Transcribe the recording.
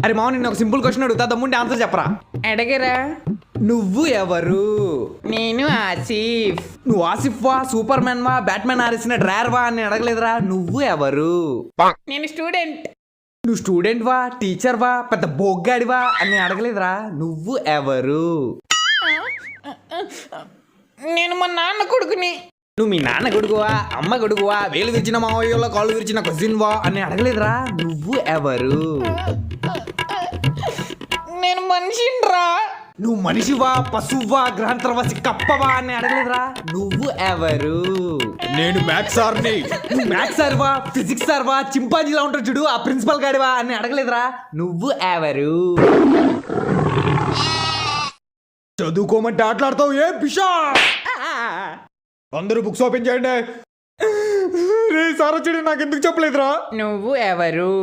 అరే మామ నిన్న ఒక సింపుల్ క్వశ్చన్ అడుగుతా దమ్ముంటే ఆన్సర్ చెప్పరా. అడగరా. నువ్వు ఎవరు? నేను ఆసిఫ్. నువ్వు ఆసిఫ్ వా, సూపర్ మ్యాన్ వా, బ్యాట్మెన్ ఆరేసిన డ్రైవర్ వా అని అడగలేదురా. నువ్వు ఎవరు? నేను స్టూడెంట్. నువ్వు స్టూడెంట్ వా, టీచర్ వా, పెద్ద బొగ్గాడివా అని అడగలేదురా. నువ్వు ఎవరు? నేను మా నాన్న కొడుకుని. నువ్వు మీ నాన్న కొడుకువా, అమ్మ కొడుకువా, వేలు విరిచిన మావయ్యలో కాళ్ళు విరిచిన కజిన్ వా అని అడగలేదురా. నువ్వు ఎవరు? నేను మనిషిరా. నువ్వు మనిషివా, పశువా, గ్రహాంతరవాసి కప్పవా అని అడగలేదురా. నువ్వు ఎవరు? నేను మ్యాథ్స్ సార్ని. నువ్వు మ్యాథ్స్ సార్వా, ఫిజిక్స్ సార్వా, చింపాంజీలా ఉంటాడు చూడు ఆ ప్రిన్సిపల్ గాడివా అని అడగలేదురా. నువ్వు ఎవరు? చదువుకోమంటే ఆటలాడతావు ఏ బిషా? అందరూ బుక్స్ ఓపెన్ చేయండి. రే సార్ వచ్చాడు, నాకు ఎందుకు చెప్పలేదురా? నువ్వు ఎవరు?